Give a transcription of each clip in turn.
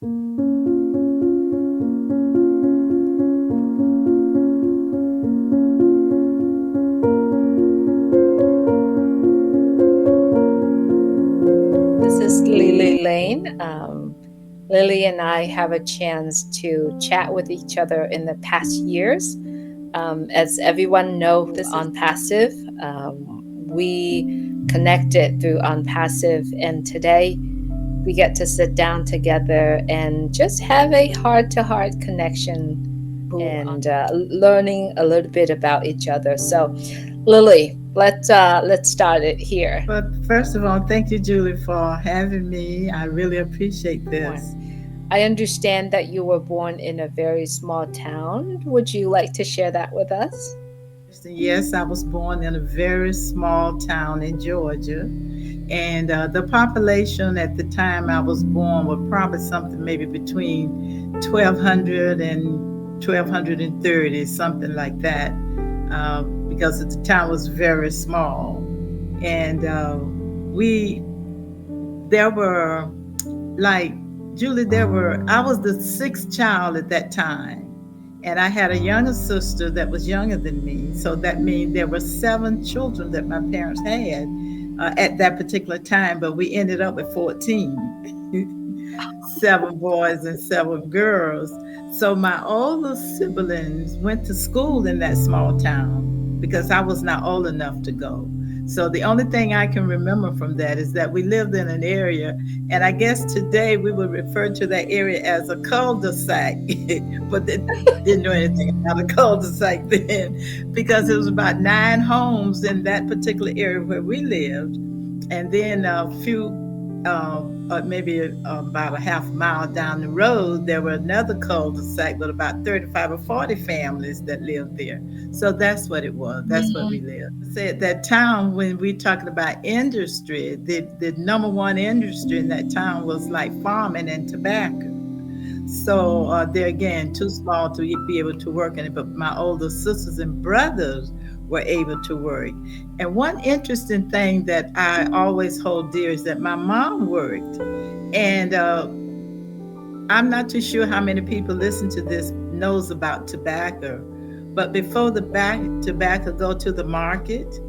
This is Lily Lane. Lily and I have a chance to chat with each other in the past years. As everyone knows, on Passive, we connected through ONPASSIVE, and today we get to sit down together and just have a heart-to-heart connection and learning a little bit about each other. So, Lily, let's start it here. But first of all, thank you, Julie, for having me. I really appreciate this. I understand that you were born in a very small town. Would you like to share that with us? Yes, I was born in a very small town in Georgia. And the population at the time I was born was probably something maybe between 1,200 and 1,230, something like that, because the town was very small. And there were like, Julie, I was the sixth child at that time. And I had a younger sister that was younger than me. So that means there were seven children that my parents had at that particular time, but we ended up with 14. Seven boys and seven girls. So my older siblings went to school in that small town because I was not old enough to go. So the only thing I can remember from that is that we lived in an area, and I guess today we would refer to that area as a cul-de-sac, but they didn't know anything about a cul-de-sac then because it was about 9 homes in that particular area where we lived. And then a few maybe about a half mile down the road, there were another cul-de-sac with about 35 or 40 families that lived there. So that's what it was. That's what we lived. Say that town, when we're talking about industry, the number one industry in that town was like farming and tobacco. So they're again too small to be able to work in it. But my older sisters and brothers were able to work. And one interesting thing that I always hold dear is that my mom worked. And I'm not too sure how many people listen to this knows about tobacco. But before the tobacco go to the market,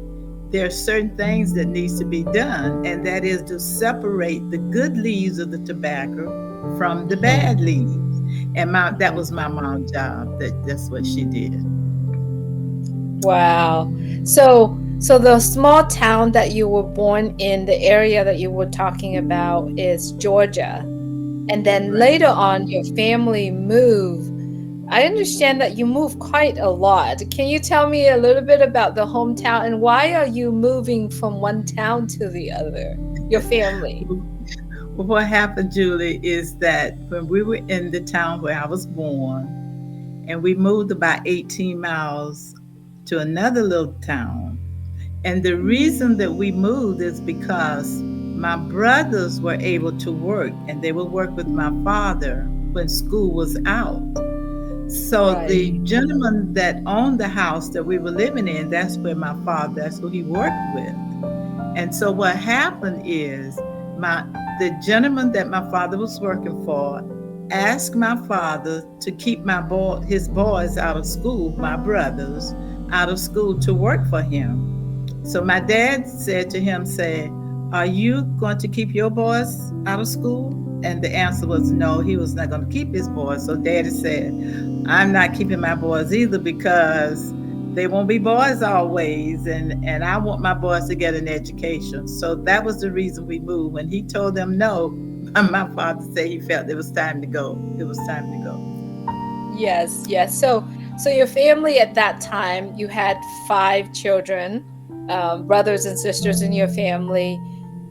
there are certain things that needs to be done, and that is to separate the good leaves of the tobacco from the bad leaves. And that was my mom's job. That's what she did. Wow. So the small town that you were born in, the area that you were talking about is Georgia. And then Right. later on your family moved. I understand that you moved quite a lot. Can you tell me a little bit about the hometown and why are you moving from one town to the other? Your family. Well, what happened, Julie, is that when we were in the town where I was born, and we moved about 18 miles to another little town. And the reason that we moved is because my brothers were able to work, and they would work with my father when school was out. So Right. the gentleman that owned the house that we were living in, that's who he worked with. And so what happened is the gentleman that my father was working for asked my father to keep his boys out of school, my brothers out of school to work for him. So my dad said to him, "Are you going to keep your boys out of school?" And the answer was no, he was not going to keep his boys. So daddy said, "I'm not keeping my boys either because they won't be boys always, and I want my boys to get an education." So that was the reason we moved. When he told them no, my father said he felt it was time to go. It was time to go. Yes, yes. So your family at that time, you had 5 children, brothers and sisters in your family,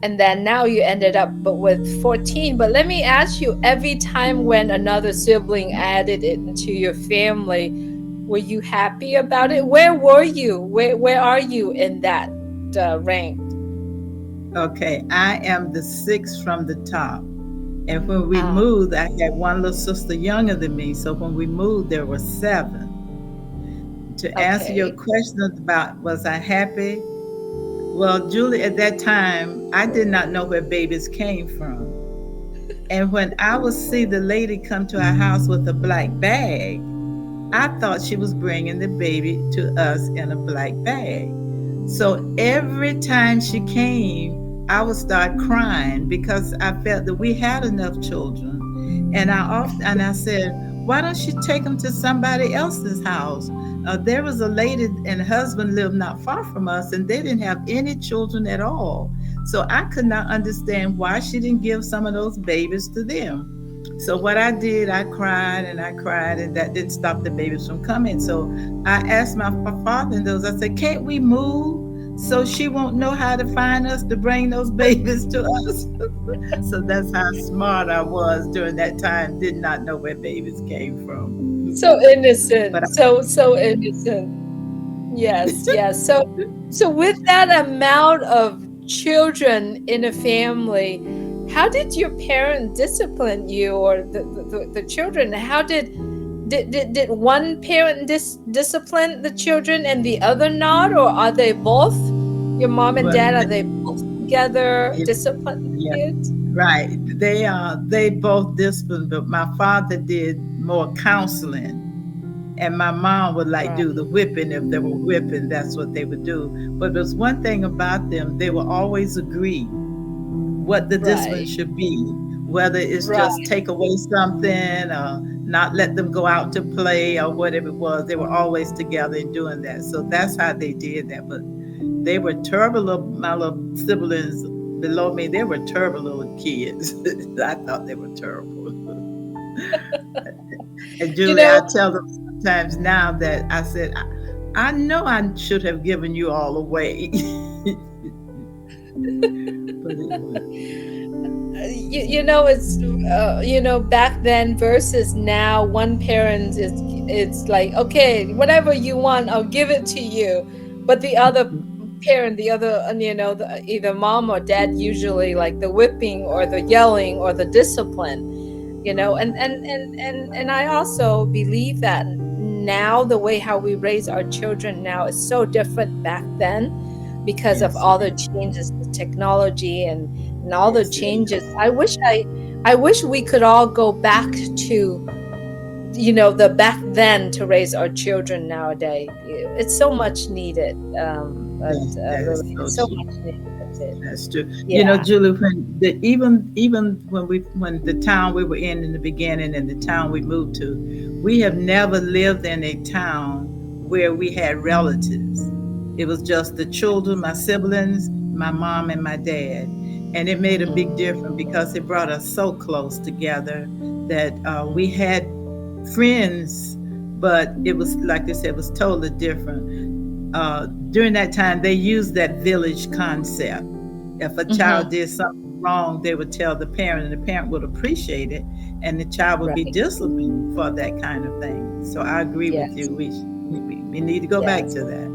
and then now you ended up but with 14. But let me ask you, every time when another sibling added it into your family, were you happy about it? Where were you? Where are you in that rank? Okay, I am the sixth from the top. And when we Ah, moved, I had one little sister younger than me. So when we moved, there were seven. To answer your okay. question about was I happy? Well, Julie, at that time, I did not know where babies came from. And when I would see the lady come to our house with a black bag, I thought she was bringing the baby to us in a black bag. So every time she came, I would start crying because I felt that we had enough children. And I said, why don't you take them to somebody else's house? There was a lady and husband lived not far from us, and they didn't have any children at all. So I could not understand why she didn't give some of those babies to them. So what I did, I cried, and that didn't stop the babies from coming. So I asked my father and those, I said, can't we move so she won't know how to find us to bring those babies to us? So that's how smart I was during that time, did not know where babies came from. So But innocent, so innocent. Yes, yes. So with that amount of children in a family, how did your parent discipline you, or the children? How did one parent discipline the children and the other not, or are they both, your mom and well, dad, are they both together yeah, discipline yeah, the kids? right. They both disciplined, but my father did more counseling. And my mom would like Right, do the whipping. If they were whipping, that's what they would do. But there's one thing about them, they will always agree what the discipline right, should be, whether it's just right. take away something or not let them go out to play or whatever it was. They were always together in doing that. So that's how they did that. But they were terrible, my little siblings below me, they were terrible little kids. I thought they were terrible. And You Julie, I know, tell them sometimes now that I said, I know I should have given you all away. But it was, it's back then versus now. One parent is, it's like, okay, whatever you want, I'll give it to you, but the other parent, the other, either mom or dad, usually like the whipping or the yelling or the discipline. And I also believe that now the way how we raise our children now is so different back then, because of yes, all the changes, the technology, and all the yes, it changes. is. I wish we could all go back to, the back then, to raise our children nowadays. It's so much needed. But That is Lily, so it's so true. much needed. That's true. You know, Yeah. Julie, even when the town we were in the beginning and the town we moved to, we have never lived in a town where we had relatives. It was just the children, my siblings, my mom, and my dad, and it made a big Hmm. difference because it brought us so close together that we had friends, but it was like they said, it was totally different. During that time, they used that village concept. If a child Hmm. did something wrong, they would tell the parent, and the parent would appreciate it, and the child would be Right. disciplined for that kind of thing. So I agree with Yes. you. We need to go back Yes. to that.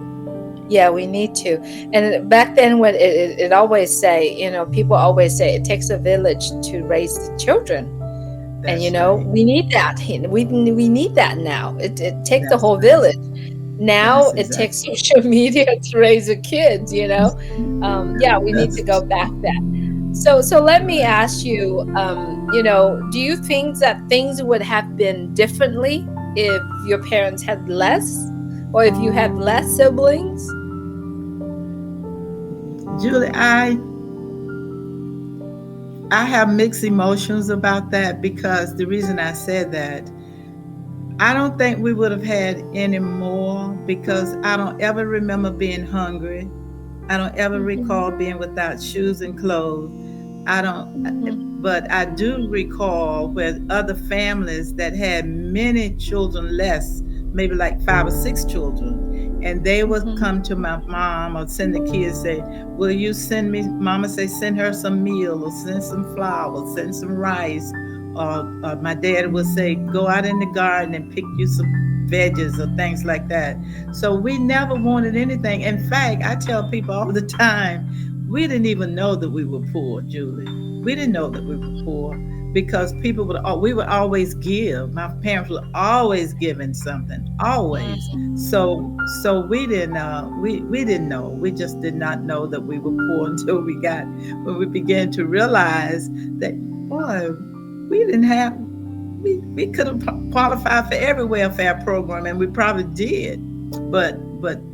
Yeah, we need to. And back then, when it always say, people always say it takes a village to raise the children. And That's right. we need that. We need that now. It takes the That's whole right. village. Now That's it exactly. takes social media to raise a kid. Yeah, we need to go That's back that. So let me right. ask you, do you think that things would have been differently if your parents had less, or if you had less siblings? Julie, I have mixed emotions about that because the reason I said that, I don't think we would have had any more because I don't ever remember being hungry. I don't ever Mhm, recall being without shoes and clothes. I don't, mhm, but I do recall where other families that had many children less, maybe like 5 or 6 children, and they would mhm, come to my mom or send the kids, say, will you send me, mama say, send her some meal or send some flour, send some rice. Or my dad would say, go out in the garden and pick you some veggies or things like that. So we never wanted anything. In fact, I tell people all the time, we didn't even know that we were poor, Julie. We didn't know that we were poor because we would always give. My parents were always giving something, always. mhm. So we didn't know. We just did not know that we were poor until when we began to realize that, boy. we didn't have we could have qualified for every welfare program, and we probably did, but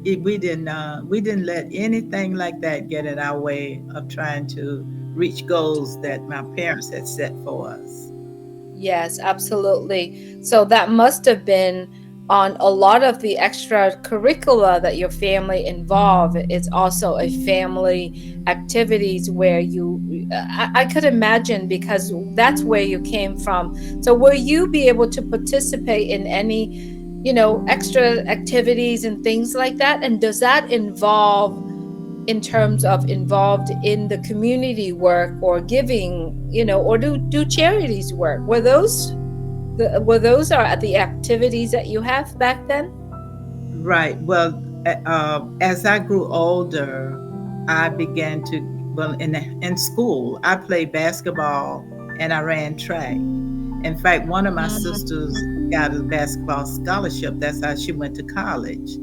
we didn't let anything like that get in our way of trying to reach goals that my parents had set for us. Yes, absolutely. So that must have been on a lot of the extracurricula that your family involved. It's also a family activities where I could imagine because that's where you came from. So will you be able to participate in any, extra activities and things like that? And does that involve in terms of involved in the community work or giving, or do charities work? Were those are the activities that you have back then? Right. Well, as I grew older, I began to, well, in school, I played basketball and I ran track. In fact, one of my sisters got a basketball scholarship. That's how she went to college.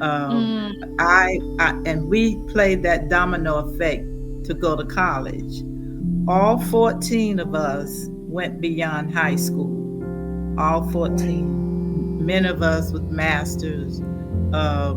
Um, Mm, I and we played that domino effect to go to college. All 14 of us went beyond high school. All 14. Many of us with masters, uh,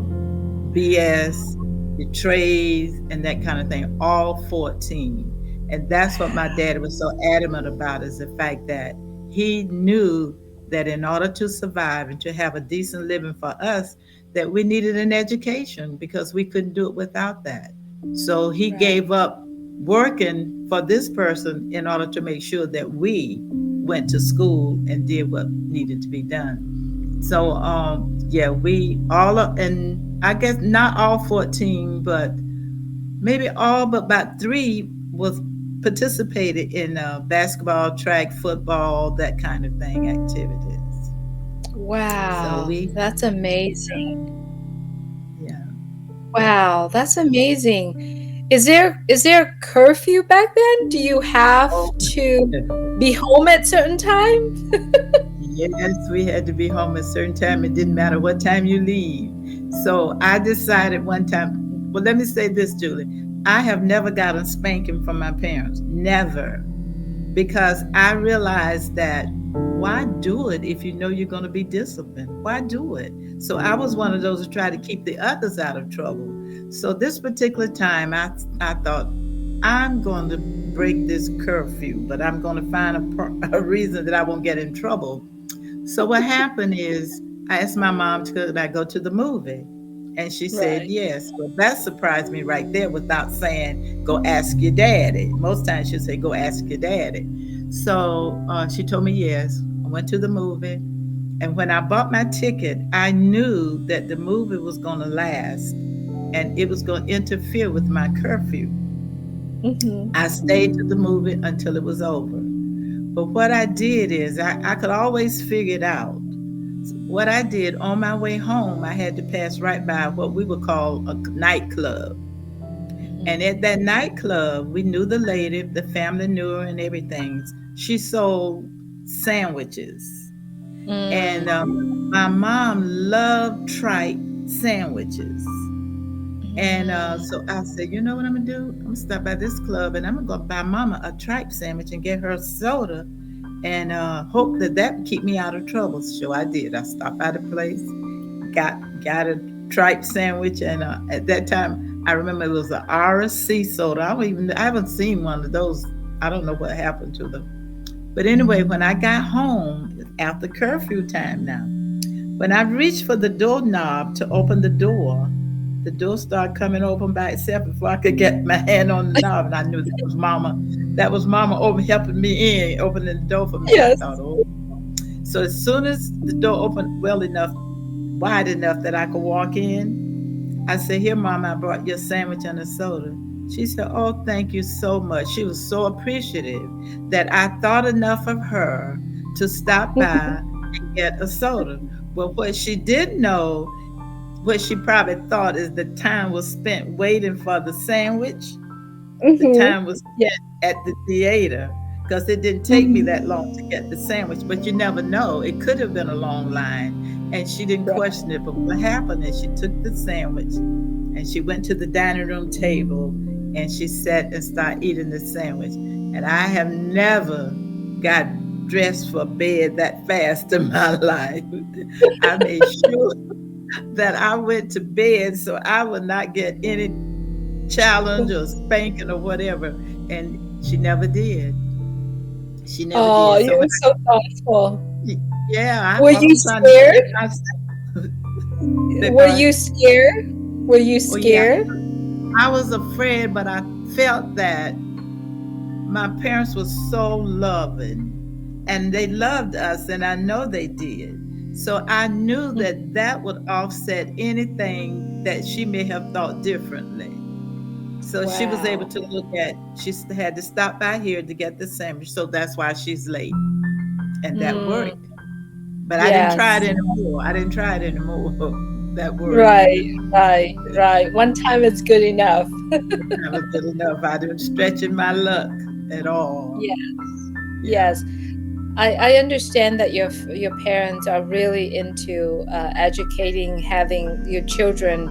BS, the trades, and that kind of thing, all 14. And that's what my dad was so adamant about, is the fact that he knew that in order to survive and to have a decent living for us, that we needed an education because we couldn't do it without that. So he right. gave up working for this person in order to make sure that we went to school and did what needed to be done. So yeah, we all up, and I guess not all 14, but maybe all but about 3 was participated in basketball, track, football, that kind of thing activities. So Wow, we, that's amazing. yeah. Wow, that's amazing. Is there a curfew back then? Do you have Oh, to be home at certain time? yes, we had to be home at a certain time. It didn't matter what time you leave. So I decided one time, well, let me say this, Julie. I have never gotten spanking from my parents. Never. Because I realized that why do it if you know you're going to be disciplined? Why do it? So I was one of those who tried to keep the others out of trouble. So this particular time, I thought, I'm going to break this curfew, but I'm going to find a reason that I won't get in trouble. So what happened is I asked my mom, could I go to the movie? And she said Right. yes. Well, that surprised me right there without saying, go ask your daddy. Most times she'll say, go ask your daddy. So she told me yes. I went to the movie. And when I bought my ticket, I knew that the movie was going to last and it was going to interfere with my curfew. Mhm. I stayed to the movie until it was over. But what I did is I could always figure it out. What I did on my way home, I had to pass right by what we would call a nightclub. And Mhm. at that nightclub, we knew the lady, the family knew her and everything. She sold sandwiches. And Mm. my mom loved tripe sandwiches. And Mm. so I said, you know what I'm gonna do? I'm gonna stop by this club and I'm gonna go buy Mama a tripe sandwich and get her a soda, and hope that that would keep me out of trouble. So I did. I stopped by the place, got a tripe sandwich, and at that time I remember it was a RC soda. I haven't seen one of those. I don't know what happened to them. But anyway, when I got home after curfew time now, when I reached for the doorknob to open the door started coming open by itself before I could get my hand on the knob, and I knew that was Mama. That was Mama over helping me in, opening the door for me. I Yes. thought, oh. So as soon as the door opened well enough, wide enough that I could walk in, I said, "Here, Mama, I brought you a sandwich and a soda." She said, "Oh, thank you so much." She was so appreciative that I thought enough of her to stop by and get a soda. Well, what she didn't know, what she probably thought, is the time was spent waiting for the sandwich. The Mhm. time was Yeah. spent at the theater because it didn't take me that long to get the sandwich, but you never know. It could have been a long line. And she didn't Right. question it. But what happened is she took the sandwich and she went to the dining room table and she sat and started eating the sandwich. And I have never got dressed for bed that fast in my life. I made sure that I went to bed so I would not get any challenge or spanking or whatever. And she never did. She never Oh, did. So you're when so thoughtful. yeah, Were I you was trying to scared? protect myself. Beg Were pardon? you scared? Were you Oh yeah, scared? I was afraid, but I felt that my parents were so loving and they loved us, and I know they did. So I knew that that would offset anything that she may have thought differently. So she was able Wow. to look at, had to stop by here to get the sandwich. So that's why she's late. And that Mm, worked. But I didn't try it yes. anymore. I didn't try it anymore. That worked. Right, right, right. One time it's good enough. That was good enough. I didn't stretching my luck at all. Yes, Yeah. yes. I understand that your parents are really into educating, having your children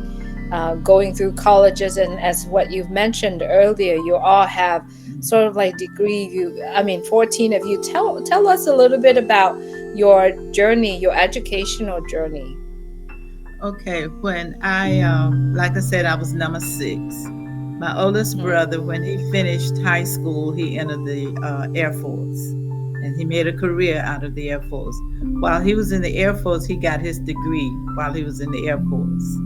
going through colleges, and as what you've mentioned earlier, you all have sort of like degree. I mean, 14 of you. Tell us a little bit about your journey, your educational journey. Okay, when like I said, I was number six. My oldest Mm, brother, when he finished high school, he entered the Air Force, and he made a career out of the Air Force. While he was in the Air Force, he got his degree while he was in the Air Force,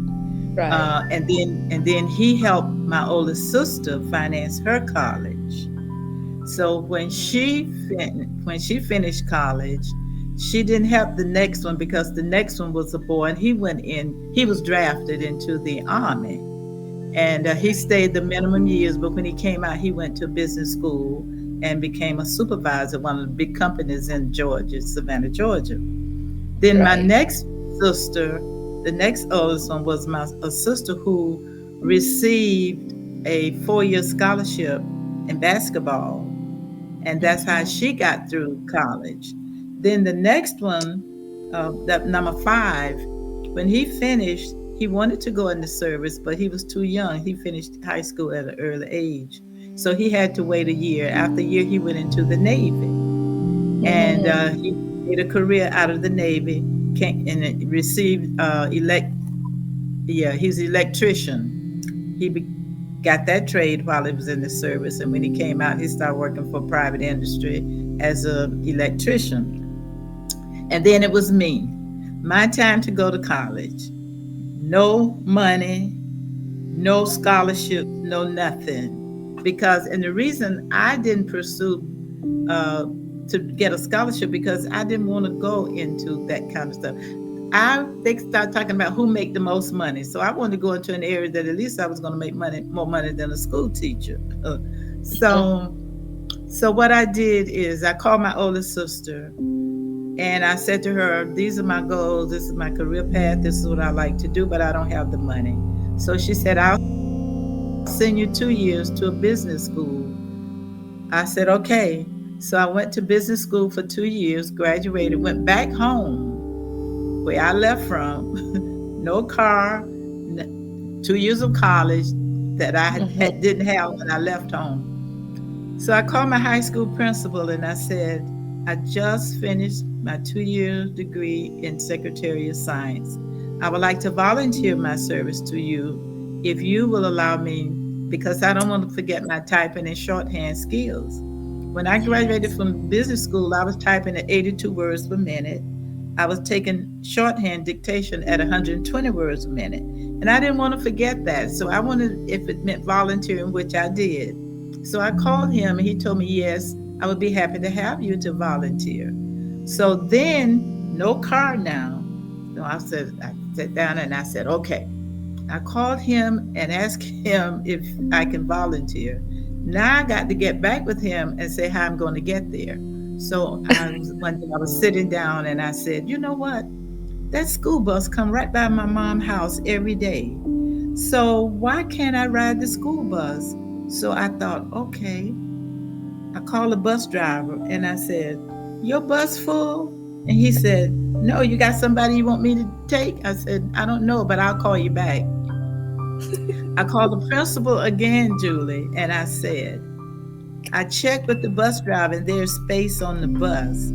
right. and then he helped my oldest sister finance her college. So when she finished college, she didn't help the next one because the next one was a boy, and he went in. He was drafted into the army, and he Right. stayed the minimum years. But when he came out, he went to business school and became a supervisor at one of the big companies in Georgia, Savannah, Georgia. Then my Right. next sister, the next oldest one, was my a sister who received a 4-year scholarship in basketball, and that's how Hmm. she got through college. Then the next one, that number five, when he finished, he wanted to go in the service, but he was too young. He finished high school at an early age, so he had to wait a year. After a year, he went into the Navy, and Hmm. he made a career out of the Navy. And received yeah, he's an electrician. Got that trade while he was in the service, and when he came out, he started working for private industry as an electrician. And then it was me, my time to go to college. No money, no scholarship, no nothing. Because, and the reason I didn't pursue uh, to get a scholarship, because I didn't want to go into that kind of stuff. They start talking about who make the most money. So I wanted to go into an area that at least I was going to make more money than a school teacher. so so what I did is I called my oldest sister and I said to her, "These are my goals. This is my career path. This is what I like to do, but I don't have the money." So she said, "I'll send you 2 years to a business school." I said, "Okay." So I went to business school for 2 years, graduated, went back home where I left from, no car, 2 years of college that Hmm. didn't have when I left home. So I called my high school principal and I said, "I just finished my 2 year degree in Secretary of Science. I would like to volunteer my service to you if you will allow me, because I don't want to forget my typing and shorthand skills." When I graduated Yes. from business school, I was typing at 82 words per minute. I was taking shorthand dictation at 120 words a minute. And I didn't want to forget that. So I wanted, if it meant volunteering, which I did. So I called him and he told me, "Yes, I would be happy to have you to volunteer." So then, no car now. So I sat down and I said, "Okay." I called him and asked him if I can volunteer. Now I got to get back with him and say how I'm going to get there. So one day I was sitting down and I said, "You know what? That school bus come right by my mom's house every day. So why can't I ride the school bus?" So I thought, okay. I called the bus driver and I said, "Your bus full?" And he said, "No, you got somebody you want me to take?" I said, "I don't know, but I'll call you back." I called the principal again, Julie, and I said, I checked with the bus driver and there's space on the bus.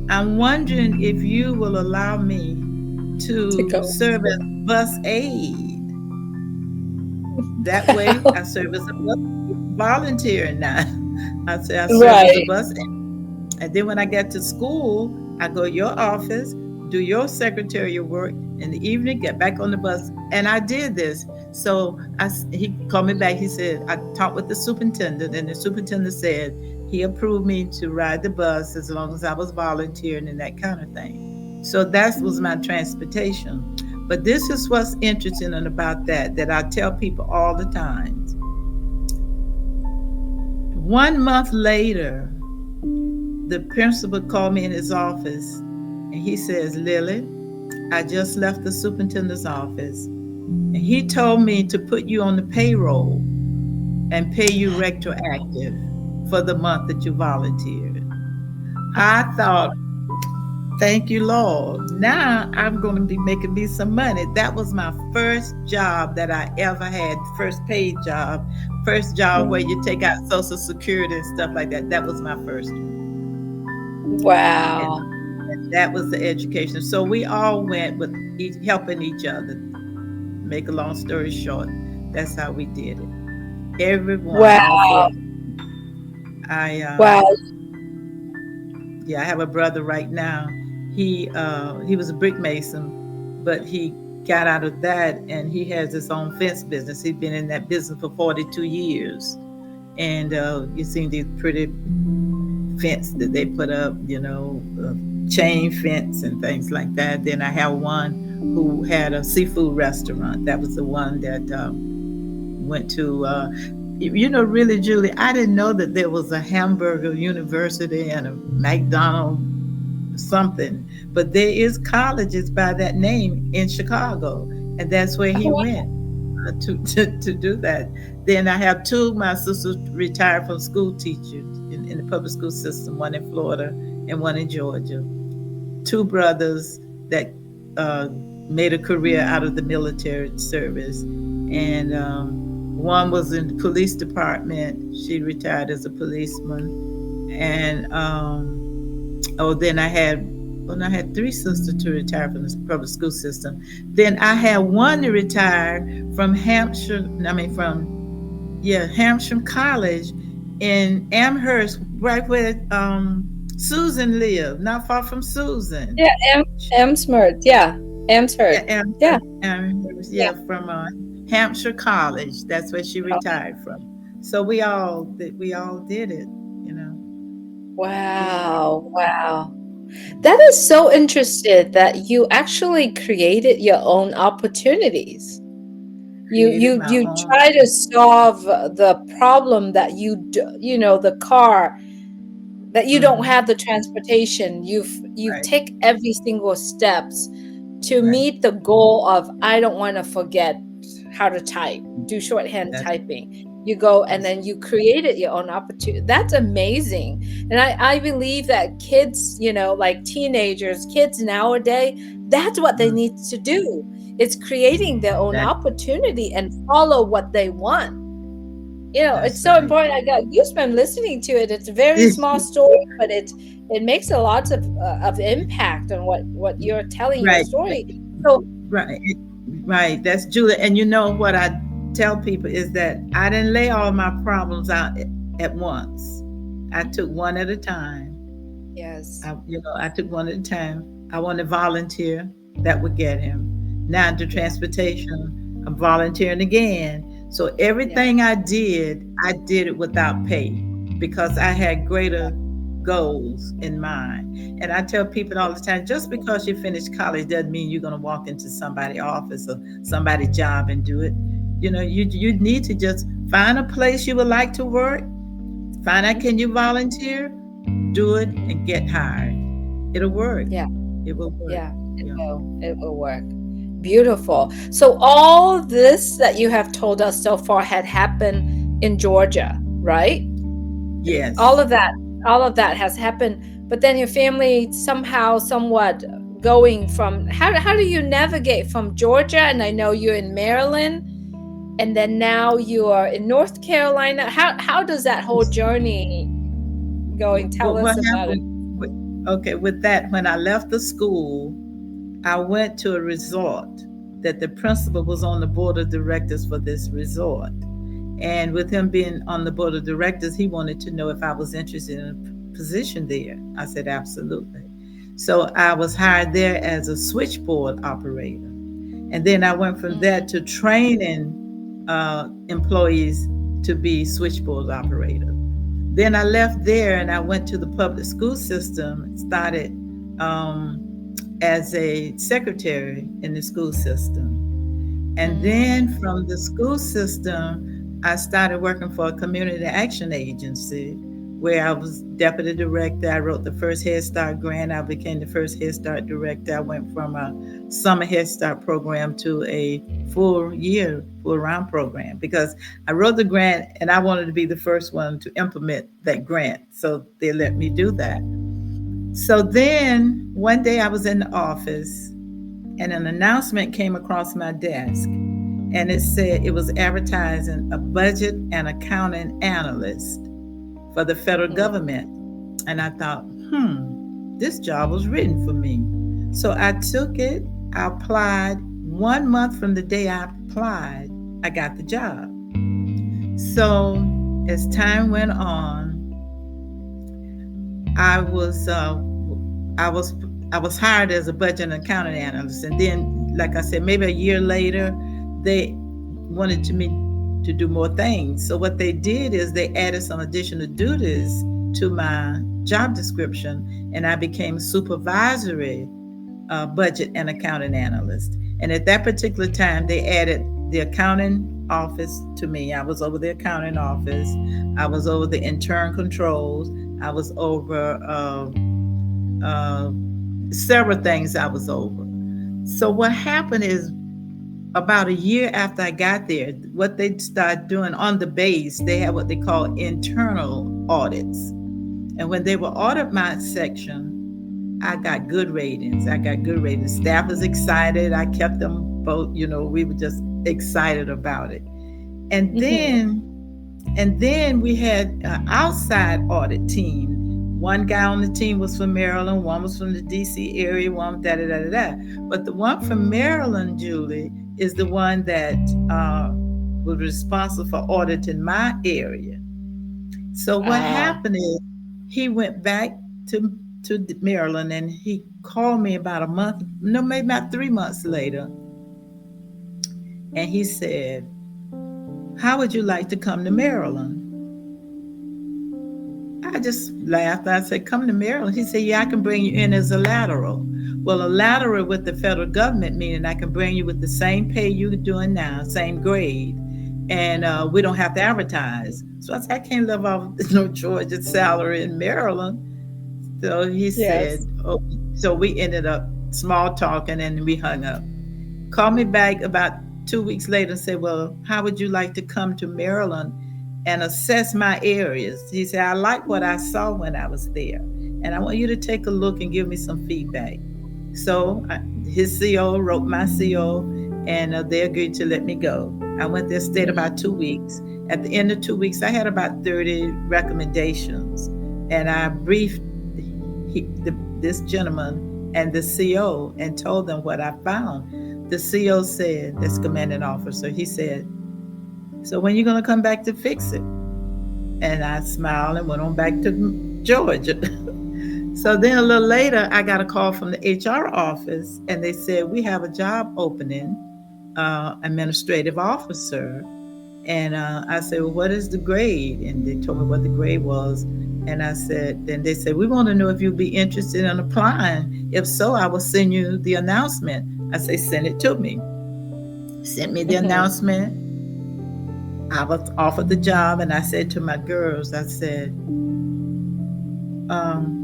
I'm wondering if you will allow me To to go. serve as bus aide. That way, Wow. I serve as a bus volunteer now. I say I serve as a Right. bus. And then when I get to school, I go to your office, do your secretarial work. In the evening, get back on the bus. And I did this. So he called me back. He said, I talked with the superintendent, and the superintendent said he approved me to ride the bus as long as I was volunteering and that kind of thing. So that was my transportation. But this is what's interesting about that I tell people all the time. 1 month later, the principal called me in his office and he says, Lily, I just left the superintendent's office and he told me to put you on the payroll and pay you retroactive for the month that you volunteered. I thought, thank you, Lord. Now I'm going to be making me some money. That was my first job that I ever had, first paid job, first job where you take out Social Security and stuff like that. That was my first one. And Wow. that was the education. So we all went with helping each other. Make a long story short, that's how we did it. Everyone, Wow. all four. I Wow. yeah, I have a brother right now. He was a brick mason, but he got out of that and he has his own fence business. He's been in that business for 42 years. And you've seen these pretty fence that they put up, chain fence and things like that. Then I have one who had a seafood restaurant. That was the one that went to, really, Julie, I didn't know that there was a hamburger university and a McDonald's something, but there is colleges by that name in Chicago, and that's where he Oh, went to do that. Then I have two of my sisters retired from school teachers in the public school system, one in Florida and one in Georgia. Two brothers that uh, made a career out of the military service. And one was in the police department. She retired as a policeman. And then I had three sisters to retire from the public school system. Then I had one to retire from Hampshire College in Amherst, right where Susan lived, not far from Susan. yeah. Amsmert. Yeah. Yeah, Amsmert. Yeah. Amherst, Yeah. yeah, from Hampshire College. That's where she retired from. So we all did it, you know. Wow. Wow. That is so interesting that you actually created your own opportunities. You Created you my you own. try to solve the problem that the car that you don't Mhm. have the transportation. You Right, take every single steps to right. meet the goal of I don't want to forget how to type, do shorthand That's typing. You go and that's then you created your own opportunity. That's amazing. And I believe that kids, like teenagers, kids nowadays, that's what they mm, need to do. It's creating their own that opportunity and follow what they want. It's that's so right. important. I got goosebumps listening to it. It's a very small story, but it makes a lot of impact on what you're telling your Right, story. So right, right. That's Julia. And you know what I tell people is that I didn't lay all my problems out at once. I took one at a time. yes, I took one at a time. I want to volunteer. That would get him. Now into yeah, transportation, I'm volunteering again. So yeah, everything I did it without pay because I had greater goals in mind. And I tell people all the time, just because you finish college doesn't mean you're going to walk into somebody's office or somebody's job and do it. You need to just find a place you would like to work. Find out, mhm, can you volunteer? Do it and get hired. It'll work. yeah, It will work. yeah. It Yeah. will. It will work. Beautiful. So all this that you have told us so far had happened in Georgia, right? all Yes. of that all of that has happened, but then your family somehow somewhat going from how do you navigate from Georgia, and I know you're in Maryland, and then now you are in North Carolina. How does that whole journey going? Tell What us about it. happened? With, okay, with that, when I left the school, I went to a resort that the principal was on the board of directors for this resort. And with him being on the board of directors, he wanted to know if I was interested in a position there. I said, absolutely. So I was hired there as a switchboard operator. And then I went from that to training employees to be switchboard operators. Then I left there and I went to the public school system and started um, as a secretary in the school system. And then Mm-hmm. from the school system, I started working for a community action agency where I was deputy director. I wrote the first Head Start grant. I became the first Head Start director. I went from a summer Head Start program to a full year, full round program because I wrote the grant and I wanted to be the first one to implement that grant. So they let me do that. So then one day I was in the office and an announcement came across my desk and it said it was advertising a budget and accounting analyst for the federal government. And I thought, this job was written for me. So I took it, I applied. 1 month from the day I applied, I got the job. So as time went on, I was uh, I was I was hired as a budget and accounting analyst, and then, like I said, maybe a year later, they wanted to me to do more things. So what they did is they added some additional duties to my job description, and I became supervisory budget and accounting analyst. And at that particular time, they added the accounting office to me. I was over the accounting office. I was over the intern controls. I was over uh, several things I was over. So what happened is about a year after I got there, what they started doing on the base, they had what they call internal audits. And when they would audit my section, I got good ratings. I got good ratings. Staff was excited. I kept them both, we were just excited about it. And Mm-hmm. then and then we had an outside audit team. One guy on the team was from Maryland, one was from the DC area, one da da da da da. But the one from Maryland, Julie, is the one that was responsible for auditing my area. So what Ah. happened is he went back to Maryland and he called me about a month, no, maybe about 3 months later, and he said, "How would you like to come to Maryland?" I just laughed. I said, "Come to Maryland." He said, "Yeah, I can bring you in as a lateral." Well, a lateral with the federal government meaning I can bring you with the same pay you're doing now, same grade, and we don't have to advertise. So I said, "I can't live off no Georgia salary in Maryland." So he said, Yes. "Oh," so we ended up small talking and we hung up. Called me back about 2 weeks later and said, "Well, how would you like to come to Maryland and assess my areas?" He said, "I like what I saw when I was there, and I want you to take a look and give me some feedback." So his CO wrote my CO, and they agreed to let me go. I went there, stayed about 2 weeks. At the end of 2 weeks, I had about 30 recommendations, and I briefed this gentleman and the CO and told them what I found. The CO said, this commanding officer, he said, "So when you going to come back to fix it?" And I smiled and went on back to Georgia. So then a little later, I got a call from the HR office and they said, "We have a job opening, administrative officer." And I said, "Well, what is the grade?" And they told me what the grade was. And I said, then they said, "We want to know if you'd be interested in applying. If so, I will send you the announcement." I say, "Send it to me." Sent me the Mm-hmm. announcement. I was offered the job, and I said to my girls, I said,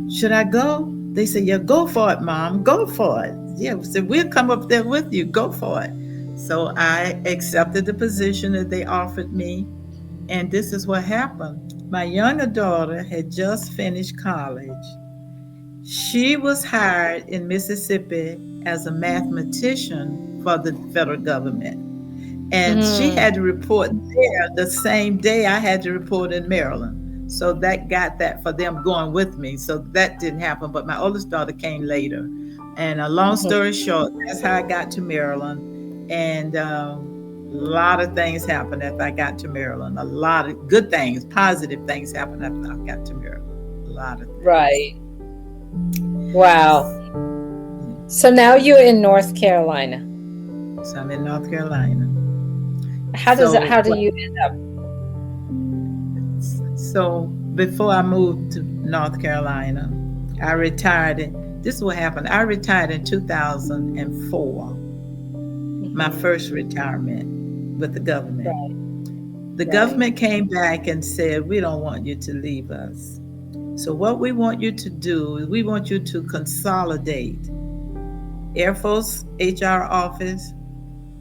"Should I go?" They said, "Yeah, go for it, Mom. Go for it." Yeah, we said, "We'll come up there with you. Go for it." So I accepted the position that they offered me. And this is what happened. My younger daughter had just finished college. She was hired in Mississippi as a mathematician for the federal government. And she Mm. had to report there the same day I had to report in Maryland. So that got that for them going with me. So that didn't happen. But my oldest daughter came later. And a long Mhm. story short, that's how I got to Maryland. And a lot of things happened after I got to Maryland. A lot of good things, positive things happened after I got to Maryland. A lot of things. Right. Wow. So now you're in North Carolina. So I'm in North Carolina. So How do you end up? So before I moved to North Carolina, I retired. This is what happened. I retired in 2004, my Mhm. first retirement with the government. Right, The right. government came back and said, "We don't want you to leave us. So, what we want you to do is we want you to consolidate Air Force HR office,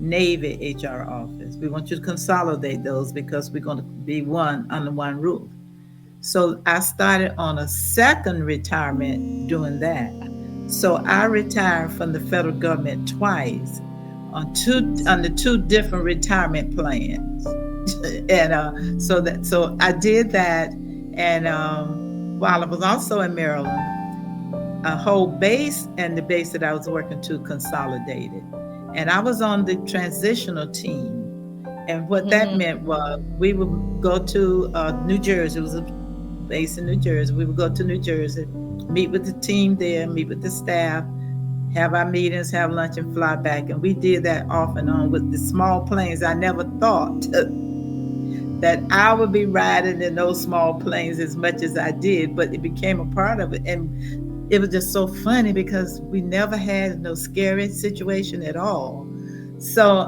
Navy HR office. We want you to consolidate those because we're going to be one under one roof." So I started on a second retirement doing that. So I retired from the federal government twice on two under two different retirement plans. And so I did that. And while I was also in Maryland, a whole base and the base that I was working to consolidated. And I was on the transitional team. And what that Mhm. meant was we would go to New Jersey. It was a base in New Jersey. We would go to New Jersey, meet with the team there, meet with the staff, have our meetings, have lunch, and fly back. And we did that off and on with the small planes. I never thought that I would be riding in those small planes as much as I did, but it became a part of it. And it was just so funny because we never had no scary situation at all. So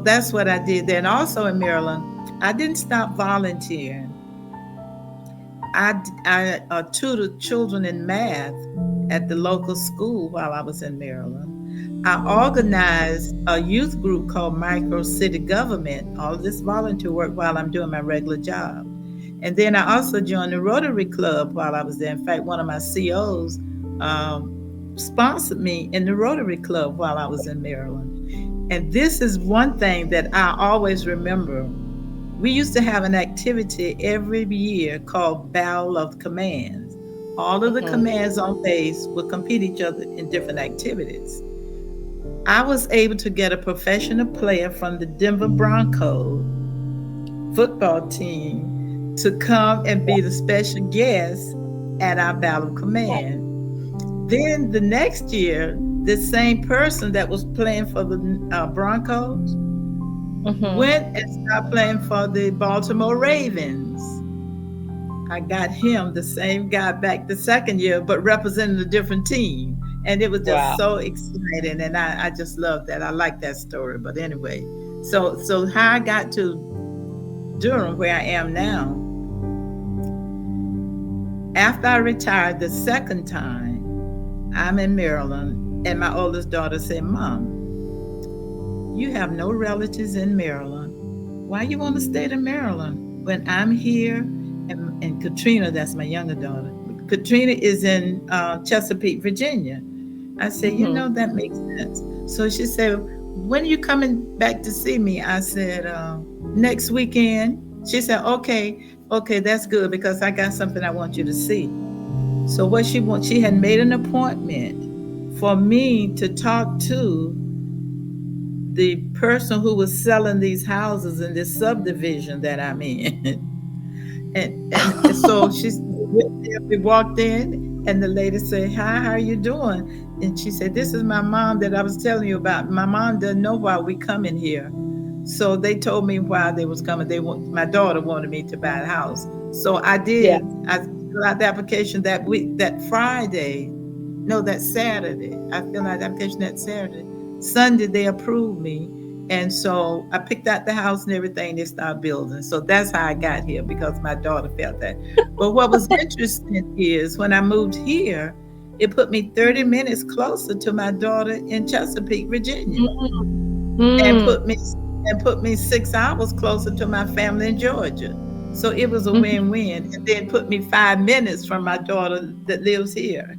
that's what I did there. And also in Maryland, I didn't stop volunteering. I tutored children in math at the local school while I was in Maryland. I organized a youth group called Micro City Government, all of this volunteer work while I'm doing my regular job. And then I also joined the Rotary Club while I was there. In fact, one of my COs um, sponsored me in the Rotary Club while I was in Maryland. And this is one thing that I always remember. We used to have an activity every year called Battle of Commands. All of the Mhm. commands on base would compete each other in different activities. I was able to get a professional player from the Denver Broncos football team to come and be the special guest at our Battle of Command. Then the next year, the same person that was playing for the Broncos Mhm. went and started playing for the Baltimore Ravens. I got him, the same guy, back the second year, but representing a different team. And it was just Wow. so exciting. And I just love that. I like that story. But anyway, so how I got to Durham, where I am now, after I retired the second time, I'm in Maryland, and my oldest daughter said, "Mom, you have no relatives in Maryland. Why you want to stay in Maryland when I'm here?" And Katrina, that's my younger daughter. Katrina is in Chesapeake, Virginia. I said, Mhm. that makes sense. So she said, "When are you coming back to see me?" I said, "Next weekend." She said, "Okay, okay, that's good because I got something I want you to see." So what she had made an appointment for me to talk to the person who was selling these houses in this subdivision that I'm in. And so we walked in, and the lady said, "Hi, how are you doing?" And she said, "This is my mom that I was telling you about. My mom doesn't know why we come in here." So they told me why they was coming. My daughter wanted me to buy a house. So I Yeah. did. I filled out the application that week, that Friday. No, that Saturday. I filled out the application that Saturday. Sunday they approved me. And so I picked out the house and everything. They started building. So that's how I got here because my daughter felt that. But what was interesting is when I moved here, it put me 30 minutes closer to my daughter in Chesapeake, Virginia, Mm. and Mm. put me 6 hours closer to my family in Georgia. So it was a Mhm. win-win. And then put me 5 minutes from my daughter that lives here.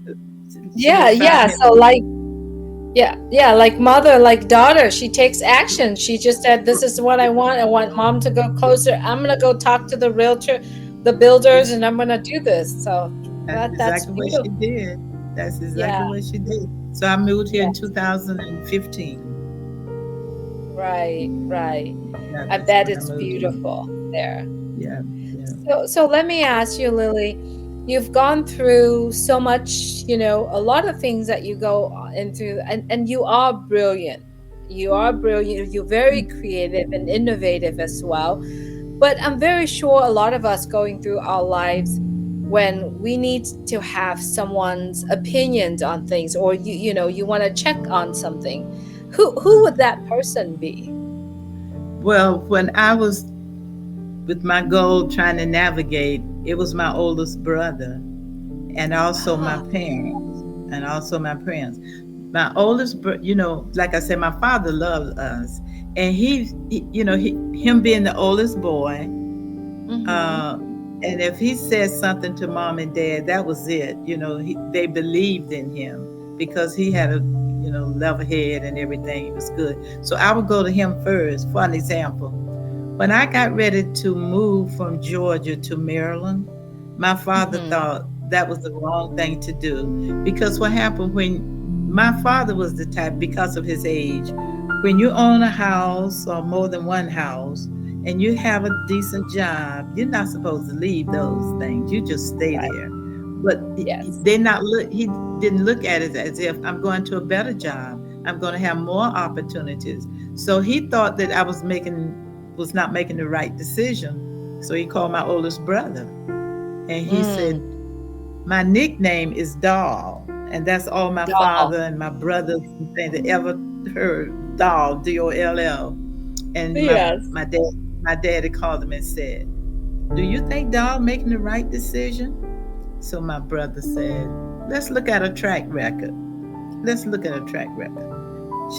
She Yeah, lives five yeah. minutes. So like Yeah, yeah, like mother, like daughter. She takes action. She just said, "This is what I want. I want mom to go closer. I'm gonna go talk to the realtor, the builders, and I'm gonna do this." So That's that's exactly what she beautiful. did. That's exactly Yeah, what she did. So I moved here yeah, in 2015. right, right. Yeah, I that's bet when I it's moved here. beautiful there. Yeah, yeah. So let me ask you, Lily, you've gone through so much, a lot of things that you go into, and you are brilliant. You are brilliant. You're very creative and innovative as well. But I'm very sure a lot of us going through our lives when we need to have someone's opinions on things, or you want to check on something. Who would that person be? Well, when I was with my goal trying to navigate, it was my oldest brother and also my Ah, parents. And also my parents. My oldest, like I said, my father loved us, and him being the oldest boy, mm-hmm. uh, and if he said something to mom and dad, that was it. They believed in him because he had a level head and everything. He was good. So I would go to him first. For an example, when I got ready to move from Georgia to Maryland, my father Mm-hmm. thought that was the wrong thing to do because what happened when my father was the type, because of his age, when you own a house or more than one house and you have a decent job, you're not supposed to leave those things. You just stay Right. there. But Yes. they not look. He didn't look at it as if I'm going to a better job. I'm going to have more opportunities. So he thought that I was not making the right decision. So he called my oldest brother and he said, Mm. my nickname is Doll. And that's all my Doll. father and my brothers and things that ever heard. Doll, Doll. And Yes. my daddy called him and said, do you think Doll making the right decision? So my brother said, let's look at a track record. Let's look at a track record.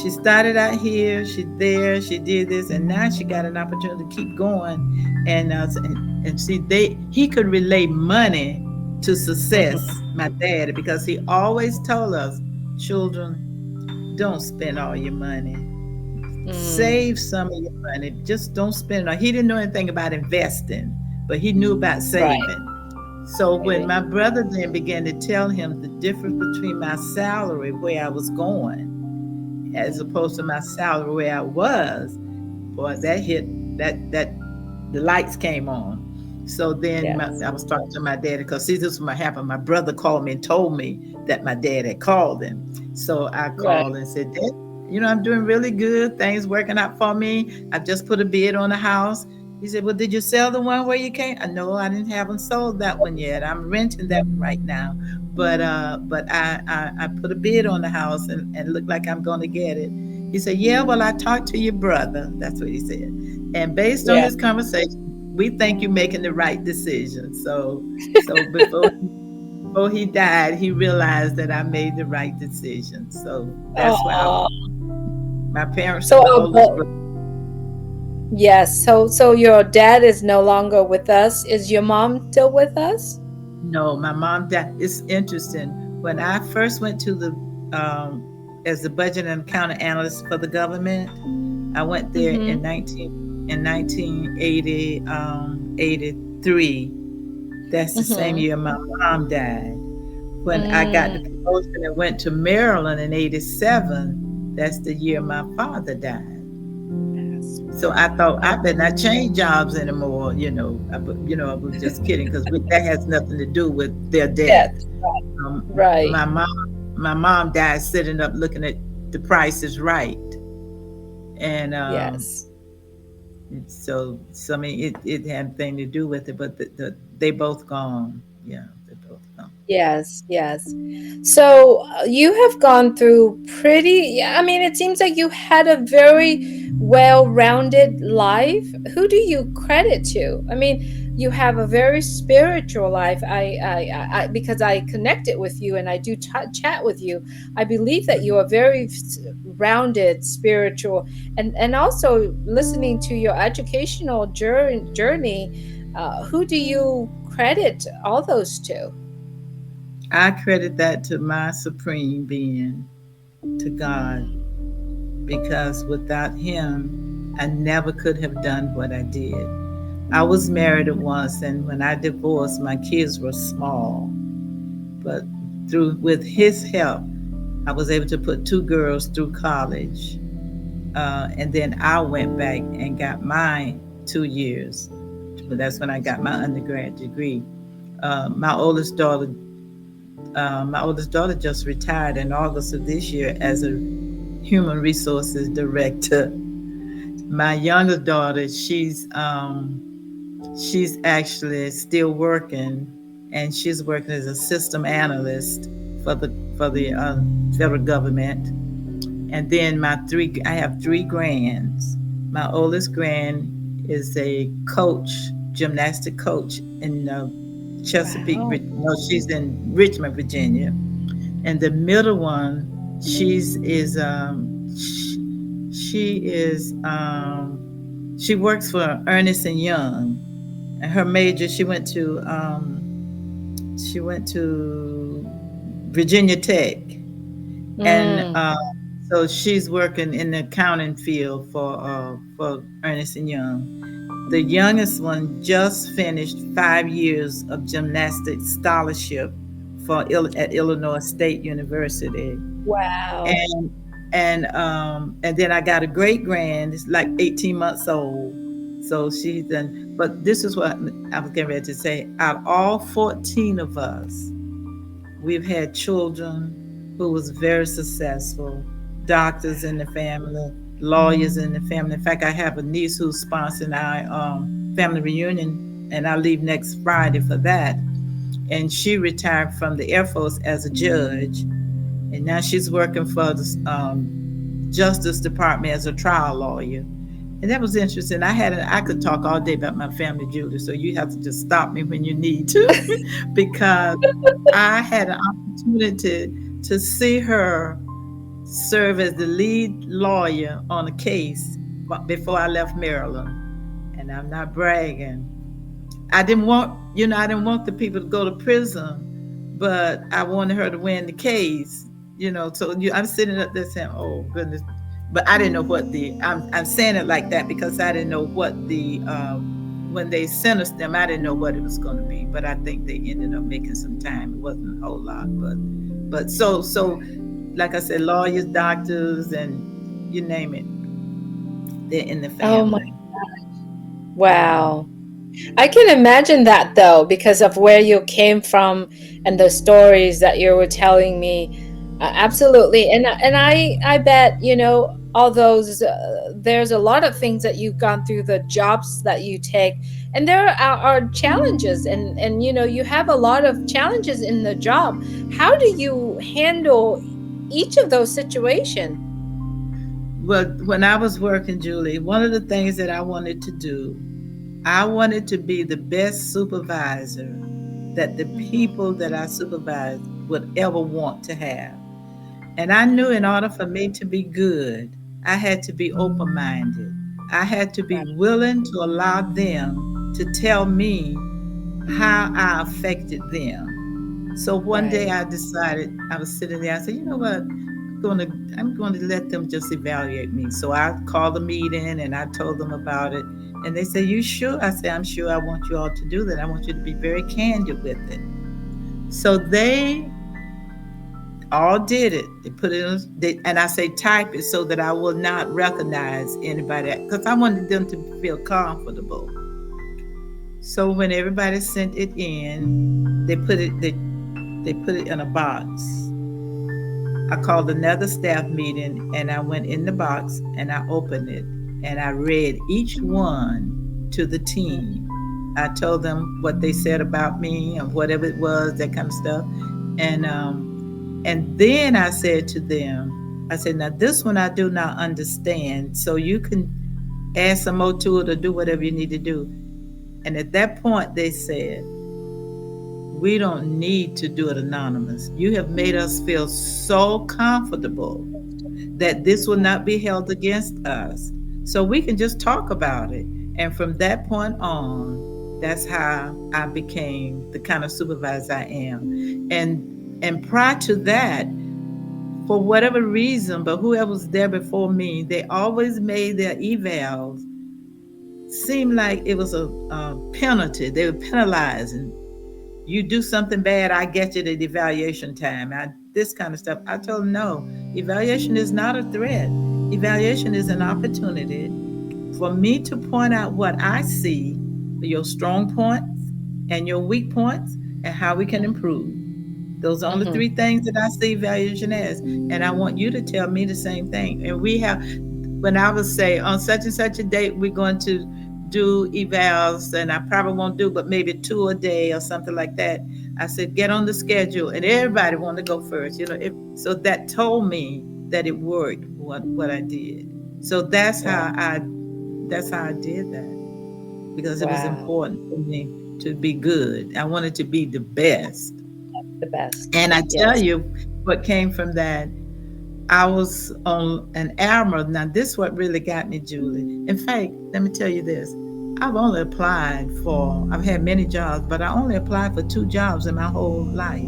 She started out here, she there, she did this, and now she got an opportunity to keep going. And see, he could relate money to success, Mhm. my dad, because he always told us, children, don't spend all your money. Mm. Save some of your money. Just don't spend it all. He didn't know anything about investing, but he knew about Right. saving. So when Right. my brother then began to tell him the difference between my salary, where I was going, as opposed to my salary where I was, boy, that hit that the lights came on. So then Yes. I was talking to my daddy because see, this was what happened. My brother called me and told me that my dad had called him. So I Right. called and said, Dad, I'm doing really good. Things working out for me. I've just put a bid on a house. He said, well, did you sell the one where you came? I know I didn't haven't sold that one yet. I'm renting that one right now. But I put a bid on the house and look like I'm gonna get it. He said, yeah, well, I talked to your brother. That's what he said. And based on Yeah. this conversation, we think you're making the right decision. So before he died, he realized that I made the right decision. So that's why Oh. my parents So, and my oldest brother. yes. So your dad is no longer with us. Is your mom still with us? No, my mom died. It's interesting. When I first went to the um, as the budget and accounting analyst for the government, I went there Mm-hmm. 1980 83. That's the same Mm-hmm. year my mom died. When I got Mm. the promotion and went to Maryland in 87, that's the year my father died. Yes. So I thought Oh, I better not change jobs anymore. I was just kidding because that has nothing to do with their death. yes. Um, Right. my mom died sitting up looking at The Price is Right, and Yes. so I mean it had nothing to do with it, but they both gone. Yeah, they both gone. Yes, yes. So you have gone through pretty, yeah, I mean, it seems like you had a very well-rounded life. Who do you credit to? I mean, you have a very spiritual life. Because I connected with you and I do chat with you. I believe that you are very rounded, spiritual, and also listening to your educational journey. Who do you credit all those to? I credit that to my supreme being. to God, because without Him, I never could have done what I did. I was married at once, and when I divorced, my kids were small. But through with His help, I was able to put two girls through college, and then I went back and got mine 2 years. But that's when I got my undergrad degree. Uh, my oldest daughter, my oldest daughter just retired in August of this year as a human resources director. My younger daughter, she's actually still working, and she's working as a system analyst for the federal government. And then I have three grands. My oldest grand is a coach, gymnastic coach in Chesapeake. Wow. No, she's in Richmond, Virginia. And the middle one, she's is she is she works for Ernest and Young, and her major she went to Virginia Tech, and Mm. so she's working in the accounting field for Ernest and Young. The youngest one just finished 5 years of gymnastics scholarship at Illinois State University, Wow. and and then I got a great grand. It's like 18 months old. So she's done. But this is what I was getting ready to say. Out of all 14 of us, we've had children who was very successful, doctors in the family, lawyers in the family. In fact, I have a niece who's sponsoring our family reunion, and I leave next Friday for that. And she retired from the Air Force as a judge, and now she's working for the Justice Department as a trial lawyer. And that was interesting. I could talk all day about my family, Julie, so you have to just stop me when you need to, because I had an opportunity to see her serve as the lead lawyer on a case before I left Maryland. And I'm not bragging. I didn't want the people to go to prison, but I wanted her to win the case. I'm sitting up there saying, "Oh goodness," but I didn't know what I'm saying it like that because I didn't know what when they sentenced them, I didn't know what it was going to be. But I think they ended up making some time. It wasn't a whole lot, but like I said, lawyers, doctors, and you name it, they're in the Oh my, family. wow. I can imagine that though, because of where you came from and the stories that you were telling me. Absolutely, and I bet all those. There's a lot of things that you've gone through, the jobs that you take, and there are challenges, and you have a lot of challenges in the job. How do you handle each of those situations? Well, when I was working, Julie, one of the things that I wanted to do, I wanted to be the best supervisor that the people that I supervised would ever want to have. And I knew in order for me to be good, I had to be open minded. I had to be Right. willing to allow them to tell me how I affected them. So one day Right. I decided, I was sitting there, I said, you know what? Going to, I'm going to let them just evaluate me. So I called a meeting and I told them about it. And they said, you sure? I said, I'm sure. I want you all to do that. I want you to be very candid with it. So they all did it. They put it in, and I say type it so that I will not recognize anybody because I wanted them to feel comfortable. So when everybody sent it in, they put it in a box. I called another staff meeting and I went in the box and I opened it and I read each one to the team. I told them what they said about me and whatever it was, that kind of stuff. And then I said to them, I said, now this one I do not understand. So you can add some more to it or do whatever you need to do. And at that point they said, we don't need to do it anonymous. You have made us feel so comfortable that this will not be held against us. So we can just talk about it. And from that point on, that's how I became the kind of supervisor I am. And prior to that, for whatever reason, but whoever was there before me, they always made their evals seem like it was a penalty. They were penalizing. You do something bad, I get you the evaluation time. This kind of stuff. I told them no. Evaluation is not a threat. Evaluation is an opportunity for me to point out what I see, your strong points and your weak points, and how we can improve. Those are only Mm-hmm. three things that I see evaluation as. And I want you to tell me the same thing. And we have, when I would say on such and such a date, we're going to do evals, and I probably won't do, but maybe two a day or something like that. I said, get on the schedule, and everybody wanted to go first. So that told me that it worked what I did. So Wow. that's how I did that because it was Wow. important for me to be good. I wanted to be the best. The best. And I tell Yes. you what came from that. I was on an armor. Now, this is what really got me, Julie. In fact, let me tell you this. I've had many jobs, but I only applied for two jobs in my whole life.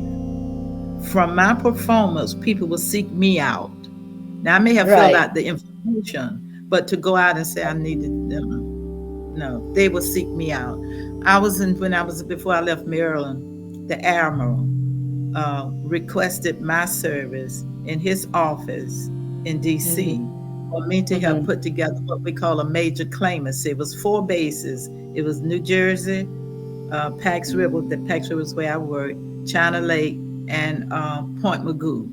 From my performance, people will seek me out. Now, I may have filled Right. out the information, but to go out and say I needed them, no, they will seek me out. When I was, before I left Maryland, the Admiral requested my service in his office in Mm-hmm. DC for me to help Mm-hmm. put together what we call a major claimants. It was four bases. It was New Jersey, Pax River, the Pax River is where I worked, China Lake, and Point Magoo.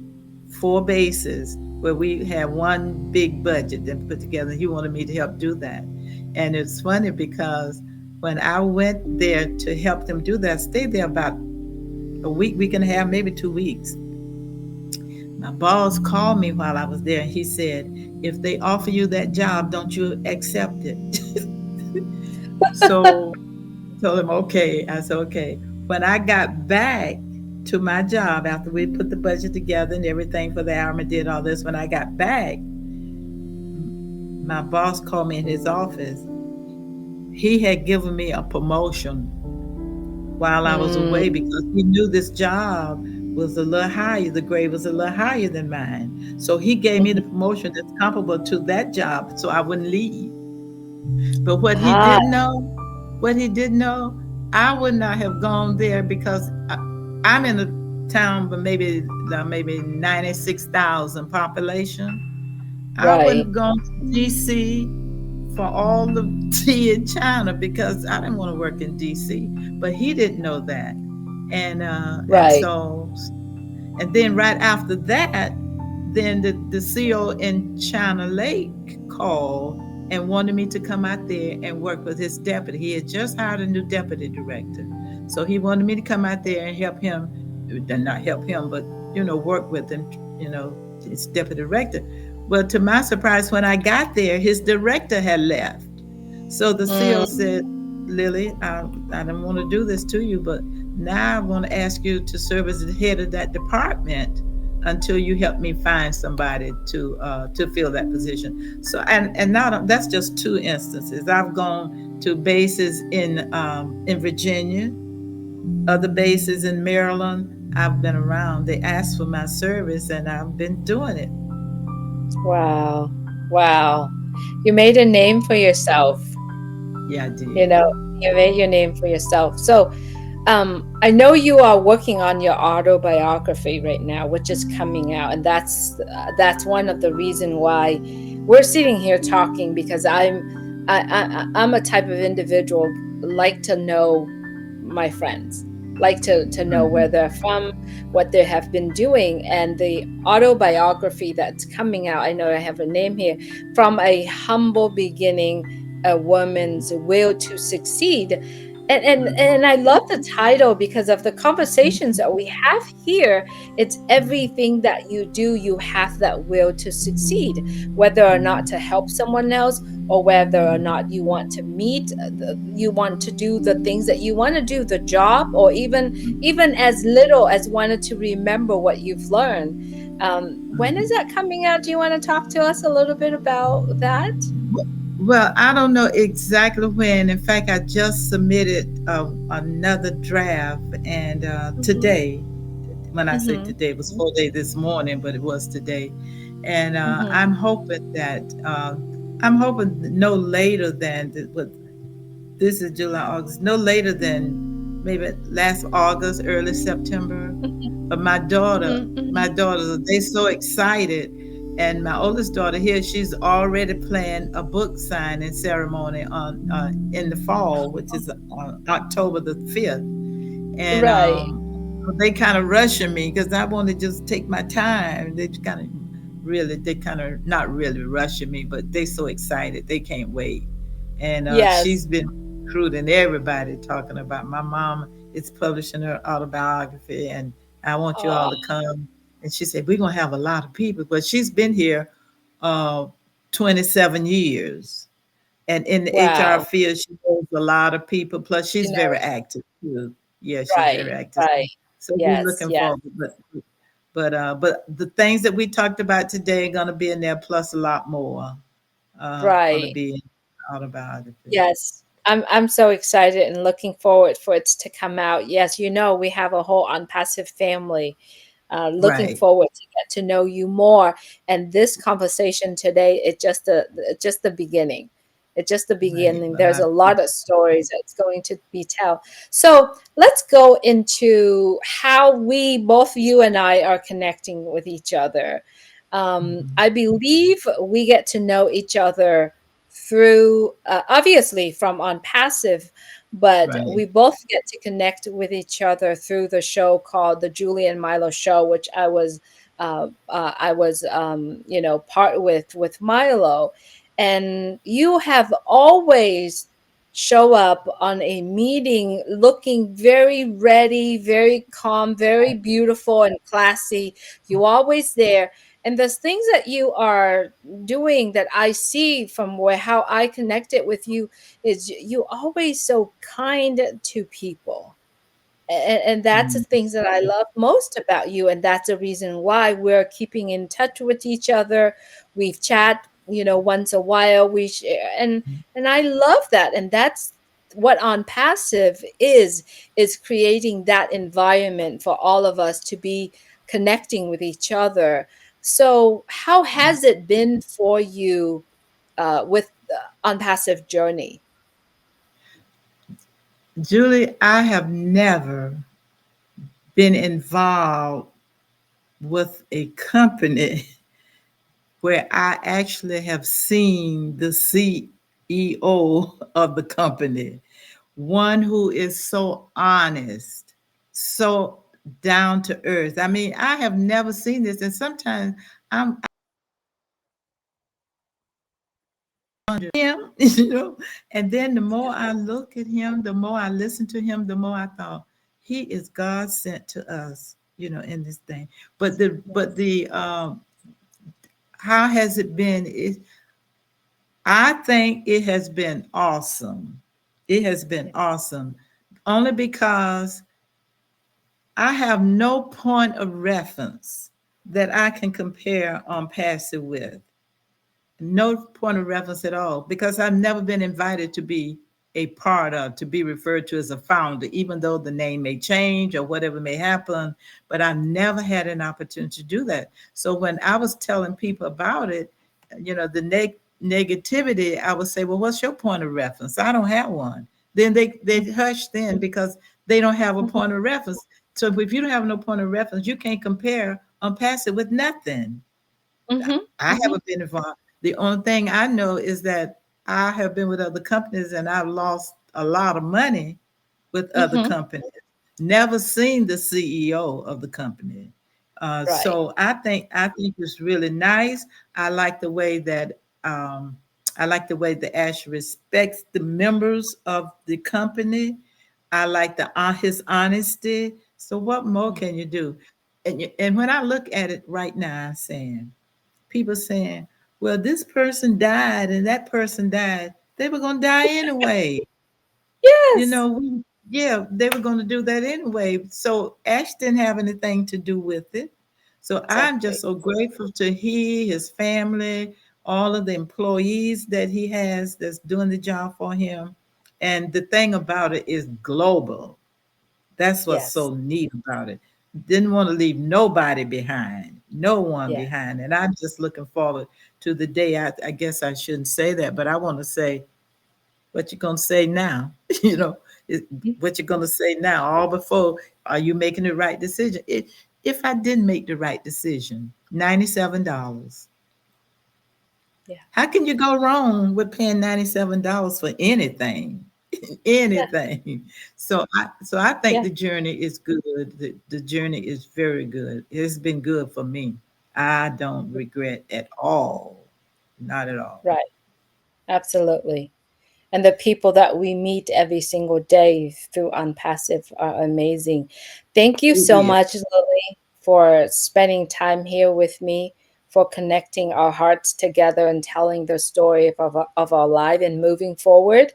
Four bases where we had one big budget that put together. He wanted me to help do that. And it's funny because when I went there to help them do that, I stayed there about a week, week and a half, maybe 2 weeks. My boss called me while I was there and he said, if they offer you that job, don't you accept it? So I told him, okay. I said, okay. When I got back to my job after we put the budget together and everything for the army, did all this, when I got back, my boss called me in his office. He had given me a promotion while I was away Mm, because he knew this job was a little higher. The grade was a little higher than mine. So he gave me the mhm. promotion that's comparable to that job so I wouldn't leave. But Ah, what he didn't know, I would not have gone there because I'm in a town but maybe 96,000 population. I wouldn't right. have gone to DC for all the tea in China because I didn't want to work in DC. But he didn't know that. And Right. so and then right after that, then the CEO in China Lake called and wanted me to come out there and work with his deputy. He had just hired a new deputy director. So he wanted me to come out there and help him, not help him, but, work with him, you know, his deputy director. Well, to my surprise, when I got there, his director had left. So the CEO Mm, said, Lily, I don't want to do this to you, but now I want to ask you to serve as the head of that department until you help me find somebody to fill that position. So and now that's just two instances. I've gone to bases in Virginia, other bases in Maryland. I've been around. They asked for my service, and I've been doing it. wow. Wow. You made a name for yourself. Yeah, I did. You know, you made your name for yourself. So, I know you are working on your autobiography right now, which is coming out, and that's one of the reason why we're sitting here talking because I'm a type of individual like to know my friends, like to know where Mhm. they're from, what they have been doing, and the autobiography that's coming out. I know I have a name here, from a humble beginning, a woman's will to succeed. And I love the title because of the conversations that we have here. It's everything that you do, you have that will to succeed, whether or not to help someone else, or whether or not you want to meet, you want to do the things that you want to do, the job, or even as little as wanted to remember what you've learned. When is that coming out? Do you want to talk to us a little bit about that? Well, I don't know exactly when. In fact, I just submitted another draft, and Mhm. today. When I say Mhm. today, it was 4 day this morning, but it was today. And Mhm. I'm hoping no later than what this is July, August, no later than maybe last August, early September. But Mhm. my Mhm. daughters, they so excited. And my oldest daughter here, she's already planned a book signing ceremony on in the fall, which is October the 5th. And Right. they kind of rushing me because I want to just take my time. They kind of not really rushing me, but they so excited. They can't wait. And she's Yes. been recruiting everybody talking about my mom is publishing her autobiography and I want you all Oh, to come. And she said, we're going to have a lot of people, but she's been here uh, 27 years. And in the HR wow. field, she knows a lot of people. Plus, She she's very knows. active too. Yeah, she's very Right. active. Right. So we're Yes. looking Yes. forward. But the things that we talked about today are going to be in there, plus a lot more. Going to Right. be in autobiography. Yes. I'm so excited and looking forward for it to come out. Yes, we have a whole unpassive family. Looking Right, forward to get to know you more. And this conversation today, it's just the beginning. It's just the right. beginning. Well, There's I a lot of appreciate stories that's going to be tell. So let's go into how we, both you and I, are connecting with each other. it. Mhm. I believe we get to know each other through, obviously, from on passive, but Right. we both get to connect with each other through the show called the Julie and Milo Show, which I was part with Milo, and you have always show up on a meeting looking very ready, very calm, very beautiful and classy. You always there, and there's things that you are doing that I see from where how I connected with you is you always so kind to people. And that's the Mm. things that I love most about you, and that's the reason why we're keeping in touch with each other. We've chat, once a while. We share, and I love that, and that's what on passive is creating that environment for all of us to be connecting with each other. So, how has it been for you with the on passive journey? Julie, I have never been involved with a company where I actually have seen the CEO of the company, one who is so honest, so down to earth. I mean, I have never seen this, and sometimes I wonder him, And then the more I look at him, the more I listen to him, the more I thought he is God sent to us, in this thing. But the how has it been? I think it has been awesome. It has been awesome only because I have no point of reference that I can compare on passive with. No point of reference at all because I've never been invited to be a part of, to be referred to as a founder, even though the name may change or whatever may happen. But I've never had an opportunity to do that. So when I was telling people about it, the negativity, I would say, well, what's your point of reference? I don't have one. Then they hush then because they don't have a point of reference. So if you don't have no point of reference, you can't compare on passive with nothing. Mm-hmm. I Mm-hmm. haven't been involved. The only thing I know is that I have been with other companies and I've lost a lot of money with other Mm-hmm. companies. Never seen the CEO of the company. Right. So I think it's really nice. I like the way that um, I like the way that Ash respects the members of the company. I like his honesty. So what more can you do? And when I look at it right now, I'm saying people saying, well, this person died and that person died. They were going to die anyway. You Yes. know, yeah, they were going to do that anyway. So Ash didn't have anything to do with it. So I'm just Exactly. so grateful to his family, all of the employees that he has that's doing the job for him. And the thing about it is global. That's what's Yes. so neat about it. didn't want to leave nobody behind, no one Yeah. behind. And I'm just looking forward to the day. I guess I shouldn't say that, but I want to say what you're going to say now. you know, it- Mhm. what you're going to say now, all before, are you making the right decision? If I didn't make the right decision, $97. Yeah. How can you go wrong with paying $97 for anything? Yeah. Anything. So I think Yeah. the journey is good. The journey is very good. It's been good for me. I don't regret at all. Not at all. Right. Absolutely. And the people that we meet every single day through Unpassive are amazing. Thank you It so is. much, Lily, for spending time here with me, for connecting our hearts together and telling the story of our life and moving forward.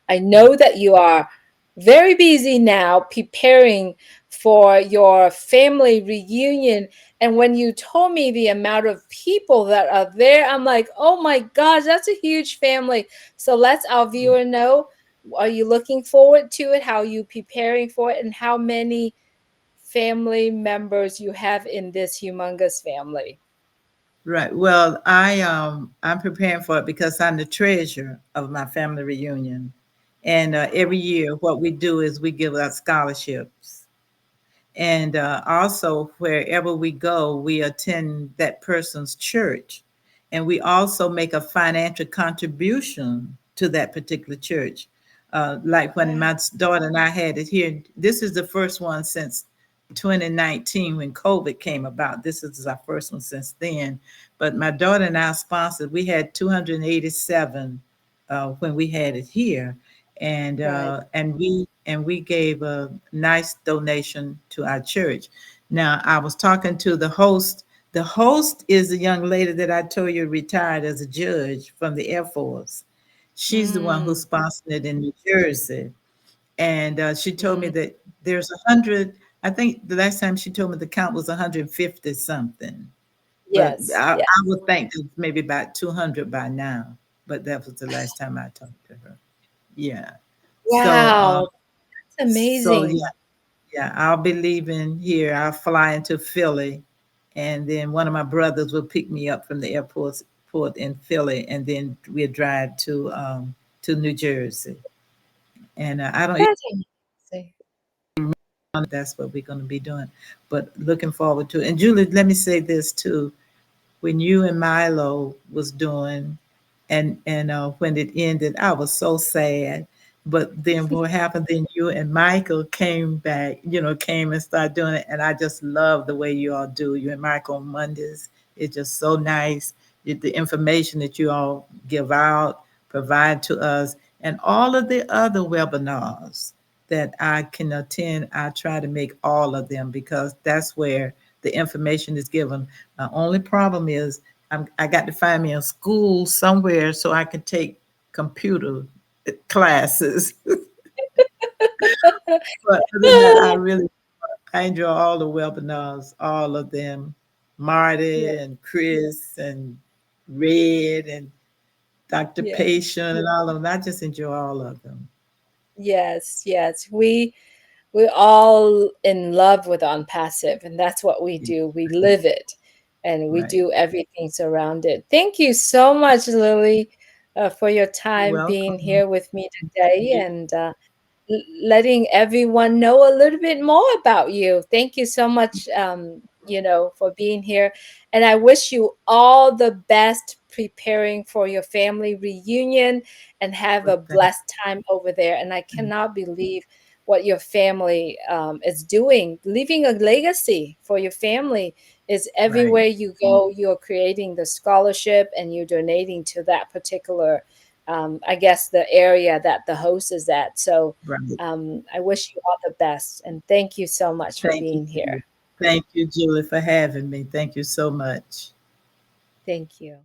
I know that you are very busy now preparing for your family reunion. And when you told me the amount of people that are there, I'm like, oh my gosh, that's a huge family. So let our viewer know, are you looking forward to it? How are you preparing for it? And how many family members you have in this humongous family? Right. Well, I'm preparing for it because I'm the treasurer of my family reunion, and every year what we do is we give out scholarships. And also, wherever we go, we attend that person's church. And we also make a financial contribution to that particular church. Like when Wow. my daughter and I had it here, this is the first one since 2019 when COVID came about. This is our first one since then. But my daughter and I sponsored, we had 287 when we had it here, and Right. we gave a nice donation to our church. Now I was talking to the host. The host is a young lady that I told you retired as a judge from the Air Force. She's the one who Mm, sponsored it in New Jersey, and she told me mm, that there's 100. I think the last time she told me the count was 150 something, but yes. I Yes. would think it's maybe about 200 by now. But that was the last time I talked to her. Yeah. So, Wow. That's so amazing. yeah, yeah. I'll be leaving here. I'll fly into Philly, and then one of my brothers will pick me up from the port in Philly, and then we'll drive to New Jersey. And I don't That's amazing. even know that's what we're going to be doing, but looking forward to it. And Julie, let me say this too: when you and Milo was doing, and when it ended, I was so sad. But then what happened? Then you and Michael came back, came and started doing it, and I just love the way you all do. You and Michael on Mondays, it's just so nice. The information that you all give out, provide to us, and all of the other webinars that I can attend, I try to make all of them because that's where the information is given. My only problem is I got to find me a school somewhere so I can take computer classes. But other than that, I enjoy all the webinars, all of them. Yeah. Marty and Chris and Red and Dr. Yes. Patient and all of them. I just enjoy all of them. Yes. Yes. We're all in love with on passive, and that's what we do. We live it, and we Right. do everything surround it. Thank you so much, Lily, for your You're time being welcome. here with me today, and letting everyone know a little bit more about you. Thank you so much, for being here. And I wish you all the best preparing for your family reunion and have Well, a blessed time over there. And I cannot believe what your family is doing, leaving a legacy for your family. Is right, everywhere you go, you're creating the scholarship and you're donating to that particular I guess the area that the host is at. So right. I wish you all the best and thank you so much for Thank you, being Julie. here. Thank you, Julie, for having me. Thank you so much. Thank you.